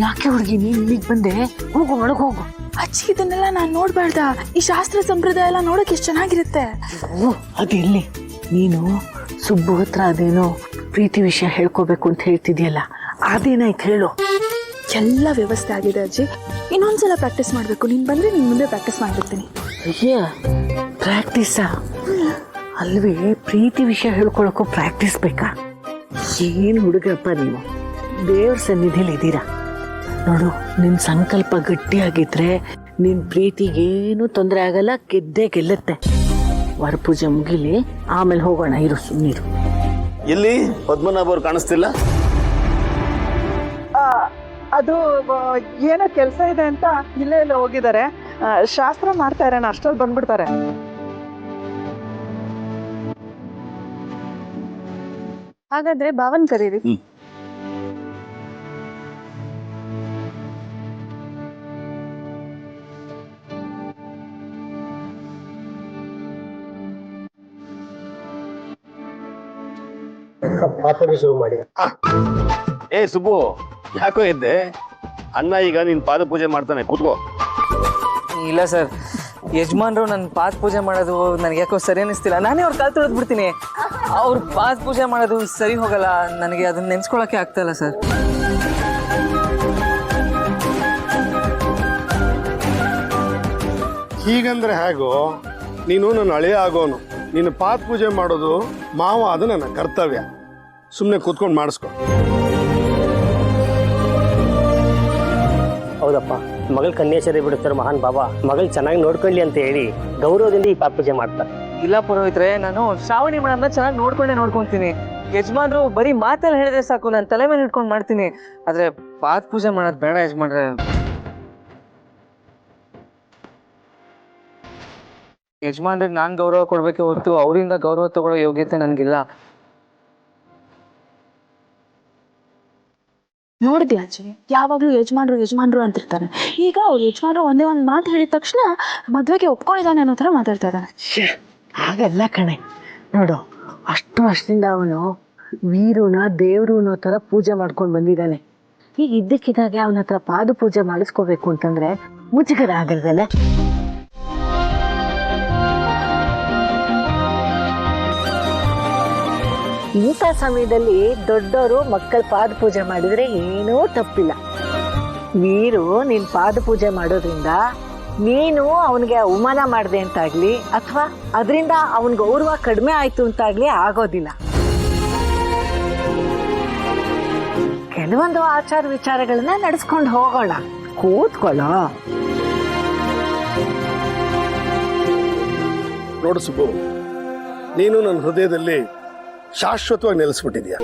ಯಾಕೆ ಹುಡುಗಿ ನೀನ್ ಇಲ್ಲಿಗೆ ಬಂದೆ? ಹೋಗು ಒಳಗೆ ಹೋಗು. ಅಜ್ಜಿ ಇದನ್ನೆಲ್ಲ ನಾನು ನೋಡ್ಬಾರ್ದ? ಈ ಶಾಸ್ತ್ರ ಸಂಪ್ರದಾಯ ಎಲ್ಲ ನೋಡಕ್ ಎಷ್ಟು ಚೆನ್ನಾಗಿರುತ್ತೆ. ಅದಿರ್ಲಿ, ನೀನು ಸುಬ್ಬು ಹತ್ರ ಅದೇನೋ ಪ್ರೀತಿ ವಿಷಯ ಹೇಳ್ಕೋಬೇಕು ಅಂತ ಹೇಳ್ತಿದ್ಯಲ್ಲ, ಅದೇನಾಯ್ತು ಹೇಳು. ಎಲ್ಲ ವ್ಯವಸ್ಥೆ ಆಗಿದೆ ಅಜ್ಜಿ, ಇನ್ನೊಂದ್ಸಲ ಪ್ರಾಕ್ಟೀಸ್ ಮಾಡ್ಬೇಕು. ನೀನ್ ಬಂದ್ರೆ ನಿನ್ ಮುಂದೆ ಪ್ರಾಕ್ಟೀಸ್ ಮಾಡ್ಬಿಡ್ತೀನಿ. ಅಯ್ಯ, ಪ್ರಾಕ್ಟೀಸಾ? ಅಲ್ವೇ, ಪ್ರೀತಿ ವಿಷಯ ಹೇಳ್ಕೊಳಕ್ಕೂ ಪ್ರಾಕ್ಟೀಸ್ ಬೇಕಾ? ಏನು ಹುಡುಗಪ್ಪ ನೀವು, ದೇವ್ರ ಸನ್ನಿಧಿಲಿ ಇದ್ದೀರಾ ನೋಡು. ನಿನ್ ಸಂಕಲ್ಪ ಗಟ್ಟಿಯಾಗಿದ್ರೆ ನಿನ್ ಪ್ರೀತಿಗೇನು ತೊಂದರೆ ಆಗಲ್ಲ, ಗೆದ್ದೇ ಗೆಲ್ಲುತ್ತೆ. ವರಪೂಜೆ ಮುಗಿಲಿ, ಆಮೇಲೆ ಹೋಗೋಣ. ಇರು, ಸುಮ್ಮನಿರು. ಎಲ್ಲಿ ಪದ್ಮನಾಭ ಅವ್ರು ಕಾಣಿಸ್ತಿಲ್ಲ? ಅದು ಏನೋ ಕೆಲಸ ಇದೆ ಅಂತ ಇಲ್ಲೇ ಹೋಗಿದ್ದಾರೆ. ಶಾಸ್ತ್ರ ಮಾಡ್ತಾ ಇರೋಣ, ಅಷ್ಟೊಂದು ಬಂದ್ಬಿಡ್ತಾರೆ. ಹಾಗಾದ್ರೆ ಭಾವನ್ ಕರೀರಿ. ಏ ಸುಬ್ಬು, ಯಾಕೋ ಇದ್ದೆ? ಅಣ್ಣ ಈಗ ನಿನ್ ಪಾದ ಪೂಜೆ ಮಾಡ್ತಾನೆ, ಕೂತ್ಕೋ. ಇಲ್ಲ ಸರ್, ಯಜಮಾನ್ರು ನನ್ನ ಪಾದ ಪೂಜೆ ಮಾಡೋದು ನನಗೆ ಯಾಕೋ ಸರಿ ಅನ್ನಿಸ್ತಿಲ್ಲ. ನಾನೇ ಅವ್ರ ಕಾಲು ತೊಳೆದು ಬಿಡ್ತೀನಿ. ಅವ್ರ ಪಾದ ಪೂಜೆ ಮಾಡೋದು ಸರಿ ಹೋಗಲ್ಲ, ನನಗೆ ಅದನ್ನ ನೆನ್ಸ್ಕೊಳಕ್ಕೆ ಆಗ್ತಾ ಇಲ್ಲ ಸರ್. ಹೀಗಂದ್ರೆ ಹೇಗೋ? ನೀನು ನನ್ನ ಹಳೆಯ ಆಗೋನು, ನೀನು ಪಾದ ಪೂಜೆ ಮಾಡೋದು ಮಾವ, ಅದು ನನ್ನ ಕರ್ತವ್ಯ. ಸುಮ್ಮನೆ ಕೂತ್ಕೊಂಡು ಮಾಡಿಸ್ಕೊ. ಹೌದಪ್ಪ, ಮಗಳ ಕನ್ಯಾಚಾರಿ ಬಿಡುತ್ತಾರೆ ಮಹಾನ್ ಬಾಬಾ. ಮಗಳು ಚೆನ್ನಾಗಿ ನೋಡ್ಕೊಳ್ಳಿ ಅಂತ ಹೇಳಿ ಗೌರವದಿಂದ ಈ ಪಾದ ಪೂಜೆ ಮಾಡ್ತಾರೆ. ಇಲ್ಲ ಪುರೋಹಿತ್ರೆ, ನಾನು ಶ್ರಾವಣಿ ಮೇಡಮ್ನ ಚೆನ್ನಾಗಿ ನೋಡ್ಕೊಂತೀನಿ. ಯಜಮಾನ್ರು ಬರೀ ಮಾತಲ್ಲಿ ಹೇಳಿದ್ರೆ ಸಾಕು, ನಾನು ತಲೆ ಮೇಲೆ ಇಟ್ಕೊಂಡು ಮಾಡ್ತೀನಿ. ಆದ್ರೆ ಪಾದ ಪೂಜೆ ಮಾಡೋದು ಬೇಡ ಯಜಮಾನ್ರೆ. ಯಜಮಾನ್ರಿಗೆ ನಾನು ಗೌರವ ಕೊಡ್ಬೇಕೆ ಹೊರತು ಅವರಿಂದ ಗೌರವ ತಗೊಳ್ಳೋ ಯೋಗ್ಯತೆ ನನಗಿಲ್ಲ. ನೋಡಿದ್ಯಾ ಅಜ್ಜಿ, ಯಾವಾಗ್ಲೂ ಯಜಮಾನ್ರು ಅಂತಿರ್ತಾರೆ. ಈಗ ಅವ್ರು ಯಜಮಾನ್ರು ಒಂದೇ ಒಂದು ಮಾತು ಹೇಳಿದ ತಕ್ಷಣ ಮದ್ವೆಗೆ ಒಪ್ಕೊಂಡಿದ್ದಾನೆ ಅನ್ನೋ ತರ ಮಾತಾಡ್ತಾ ಇದ್ದಾನೆ. ಹಾಗಲ್ಲ ಕಣೆ, ನೋಡು, ಅಷ್ಟು ವರ್ಷದಿಂದ ಅವನು ವೀರುನ ದೇವ್ರು ಅನ್ನೋ ತರ ಪೂಜೆ ಮಾಡ್ಕೊಂಡು ಬಂದಿದ್ದಾನೆ. ಈಗ ಇದ್ದಕ್ಕಿದ್ದಾಗೆ ಅವನ ಹತ್ರ ಪಾದ ಪೂಜೆ ಮಾಡಿಸ್ಕೋಬೇಕು ಅಂತಂದ್ರೆ ಮುಜುಗರ ಆಗಲ್ವಲ್ಲ? ಇಂಥ ಸಮಯದಲ್ಲಿ ದೊಡ್ಡವರು ಮಕ್ಕಳ ಪಾದ ಪೂಜೆ ಮಾಡಿದ್ರೆ ಏನೂ ತಪ್ಪಿಲ್ಲ. ವೀರು ನಿನ್ ಪಾದ ಪೂಜೆ ಮಾಡೋದ್ರಿಂದ ನೀನು ಅವನಿಗೆ ಅವಮಾನ ಮಾಡಿದೆ ಅಂತಾಗ್ಲಿ ಅಥವಾ ಅದರಿಂದ ಅವನ ಗೌರವ ಕಡಿಮೆ ಆಯ್ತು ಅಂತಾಗ್ಲಿ ಆಗೋದಿಲ್ಲ. ಕೆಲವೊಂದು ಆಚಾರ ವಿಚಾರಗಳನ್ನ ನಡೆಸ್ಕೊಂಡು ಹೋಗೋಣ. ಕೂತ್ಕೊಳ್ಳೋ. ನೋಡು ಸುಬ್ಬು, ನೀನು ನನ್ನ ಹೃದಯದಲ್ಲಿ ಶಾಶ್ವತವಾಗಿ ನೆಲೆಸ್ಬಿಟ್ಟಿದ್ಯಾ.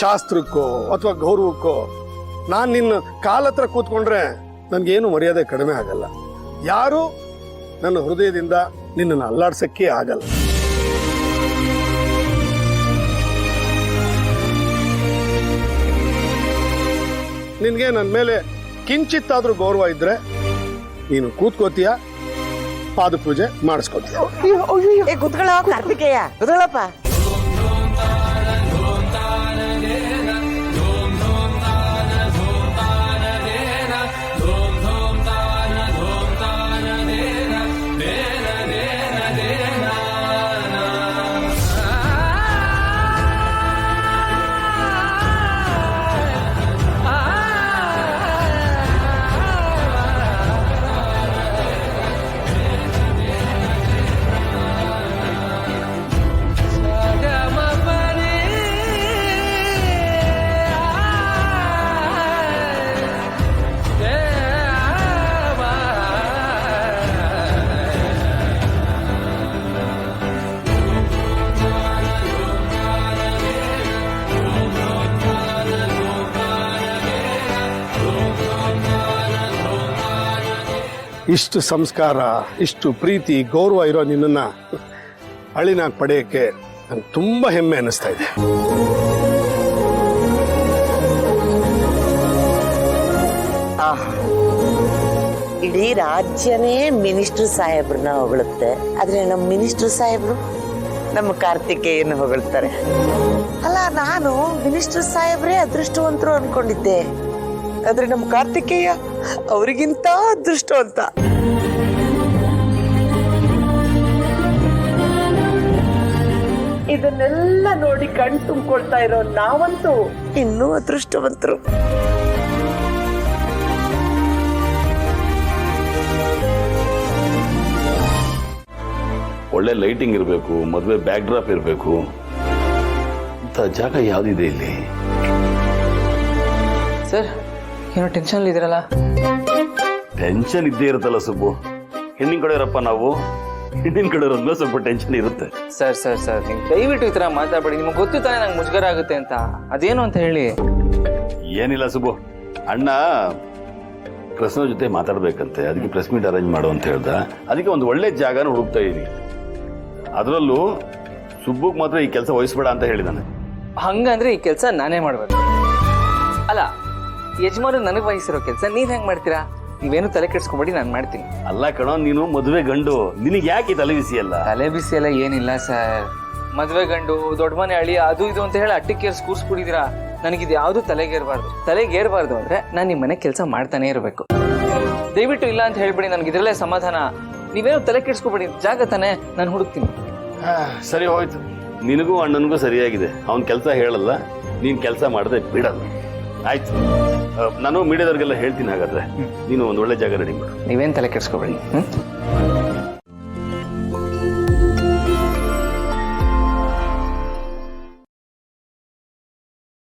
ಶಾಸ್ತ್ರಕ್ಕೋ ಅಥವಾ ಗೌರವಕ್ಕೋ ನಾನು ನಿನ್ನ ಕಾಲ ಹತ್ರ ಕೂತ್ಕೊಂಡ್ರೆ ನನ್ಗೇನು ಮರ್ಯಾದೆ ಕಡಿಮೆ ಆಗಲ್ಲ. ಯಾರು ನನ್ನ ಹೃದಯದಿಂದ ನಿನ್ನನ್ನು ಅಲ್ಲಾಡ್ಸಕ್ಕೆ ಆಗಲ್ಲ. ನಿನ್ಗೆ ನನ್ನ ಮೇಲೆ ಕಿಂಚಿತ್ತಾದ್ರೂ ಗೌರವ ಇದ್ರೆ ನೀನು ಕೂತ್ಕೋತೀಯ, ಪಾದ ಪೂಜೆ ಮಾಡಿಸ್ಕೊತೀಯ. ಕುತ್ಕೊಳ್ಳೋ ಕಾರ್ತಿಕೇಯ, ಕುತ್ಕೊಳ್ಳಪ್ಪ. ಇಷ್ಟು ಸಂಸ್ಕಾರ, ಇಷ್ಟು ಪ್ರೀತಿ, ಗೌರವ ಇರೋ ನಿನ್ನನ್ನ ಅಳಿನಾಗ್ ಪಡೆಯಕ್ಕೆ ನಂಗೆ ತುಂಬಾ ಹೆಮ್ಮೆ ಅನ್ನಿಸ್ತಾ ಇದೆ. ಇಡೀ ರಾಜ್ಯನೇ ಮಿನಿಸ್ಟರ್ ಸಾಹೇಬ್ರನ್ನ ಹೊಗಳುತ್ತೆ, ಆದ್ರೆ ನಮ್ಮ ಮಿನಿಸ್ಟರ್ ಸಾಹೇಬ್ರು ನಮ್ಮ ಕಾರ್ತಿಕೇಯನ ಹೊಗಳ್ತಾರೆ. ಅಲ್ಲ, ನಾನು ಮಿನಿಸ್ಟರ್ ಸಾಹೇಬ್ರೇ ಅದೃಷ್ಟವಂತರು ಅನ್ಕೊಂಡಿದ್ದೆ, ಆದ್ರೆ ನಮ್ಮ ಕಾರ್ತಿಕೇಯ ಅವರಿಗಿಂತ ಅದೃಷ್ಟವಂತ. ಇದನ್ನೆಲ್ಲ ನೋಡಿ ಕಣ್ ತುಂಬಿಕೊಳ್ತಾ ಇರೋ ನಾವಂತೂ ಇನ್ನೂ ಅದೃಷ್ಟವಂತರು. ಒಳ್ಳೆ ಲೈಟಿಂಗ್ ಇರಬೇಕು, ಮದುವೆ ಬ್ಯಾಕ್ ಡ್ರಾಪ್ ಇರಬೇಕು. ಇಂಥ ಜಾಗ ಯಾವ್ದಿದೆ ಇಲ್ಲಿ? ಸರ್ ಏನೋ ಟೆನ್ಷನ್ ಇದ್ದೀರಲ್ಲ? ಟೆನ್ಷನ್ ಇದ್ದೇ ಇರುತ್ತಲ್ಲ ಸುಬ್ಬು. ಹೆಣ್ಣಿನ ಕಡೆ ಇರಪ್ಪ ನಾವು, ಹೆಣ್ಣಿನ ಕಡೆ ಇರೋದ್ಮೇಲೆ ಸ್ವಲ್ಪ ಟೆನ್ಷನ್ ಇರುತ್ತೆ. ಸರ್ ಸರ್ ಸರ್ ನೀವು ದಯವಿಟ್ಟು ಈ ಥರ ಮಾತಾಡಬೇಡಿ. ನಿಮ್ಗೆ ಗೊತ್ತು ತಾನೇ ನಂಗೆ ಮುಜುಗರ ಆಗುತ್ತೆ ಅಂತ. ಅದೇನು ಅಂತ ಹೇಳಿ. ಏನಿಲ್ಲ ಸುಬ್ಬು, ಅಣ್ಣ ಪ್ರೆಸ್ನ ಜೊತೆ ಮಾತಾಡ್ಬೇಕಂತೆ, ಅದಕ್ಕೆ ಪ್ರೆಸ್ ಮೀಟ್ ಅರೇಂಜ್ ಮಾಡು ಅಂತ ಹೇಳ್ದ. ಅದಕ್ಕೆ ಒಂದು ಒಳ್ಳೆ ಜಾಗನ ಹುಡುಕ್ತಾ ಇದೀನಿ. ಅದರಲ್ಲೂ ಸುಬ್ಬುಗ್ ಮಾತ್ರ ಈ ಕೆಲಸ ವಹಿಸ್ಬೇಡ ಅಂತ ಹೇಳಿದಾನೆ. ಹಂಗಂದ್ರೆ ಈ ಕೆಲಸ ನಾನೇ ಮಾಡ್ಬೇಕು. ಅಲ್ಲ, ಯಜಮಾನ ನನಗೆ ವಹಿಸಿರೋ ಕೆಲಸ ನೀವ್ ಹೆಂಗ್ ಮಾಡ್ತೀರಾ? ನೀವೇನು ತಲೆ ಕೆಡ್ಸ್ಕೊಂಬೇಡಿ, ನಾನು ಮಾಡ್ತೀನಿ. ಅಲ್ಲ ಕಣೋ, ನೀನು ಮದುವೆ ಗಂಡು, ನಿನಗೆ ಯಾಕೆ ತಲೆ ಬಿಸಿ ಅಲ್ಲ? ತಲೆ ಬಿಸಿ ಎಲ್ಲ ಏನಿಲ್ಲ ಸರ್. ಮದುವೆ ಗಂಡು, ದೊಡ್ಡ ಮನೆ ಅಳಿ, ಅದು ಇದು ಅಂತ ಹೇಳಿ ಅಟ್ಟಿಕ್ಕೇರ್ಸ್ ಕೂರ್ಸ್ಬಿಟ್ಟಿದ್ದೀರಾ. ನನಗಿದು ಯಾವುದು ತಲೆಗೇರ್ಬಾರ್ದು ಅಂದ್ರೆ ನಾನು ನಿಮ್ಮ ಮನೆ ಕೆಲಸ ಮಾಡ್ತಾನೆ ಇರಬೇಕು. ದಯವಿಟ್ಟು ಇಲ್ಲ ಅಂತ ಹೇಳ್ಬಿಡಿ, ನನಗೆ ಇದರಲ್ಲೇ ಸಮಾಧಾನ. ನೀವೇನು ತಲೆ ಕೆಡ್ಸ್ಕೊಬೇಡಿ, ಜಾಗ ತಾನೆ, ನಾನು ಹುಡುಕ್ತೀನಿ. ಸರಿ ಹೋಯ್ತು, ನಿನಗೂ ಅಣ್ಣನಿಗೂ ಸರಿಯಾಗಿದೆ. ಅವನ್ ಕೆಲಸ ಹೇಳಲ್ಲ, ನೀನ್ ಕೆಲಸ ಮಾಡದೆ ಬಿಡಲ್ಲ. ಆಯ್ತು, ನಾನು ಮೀಡಿಯಾದವ್ರಿಗೆಲ್ಲ ಹೇಳ್ತೀನಿ. ಹಾಗಾದ್ರೆ ನೀನು ಒಂದು ಒಳ್ಳೆ ಜಾಗ ರೆಡಿ ಮಾಡು. ನೀವೇನು ತಲೆ ಕೆಡ್ಸ್ಕೊಬೇಡಿ.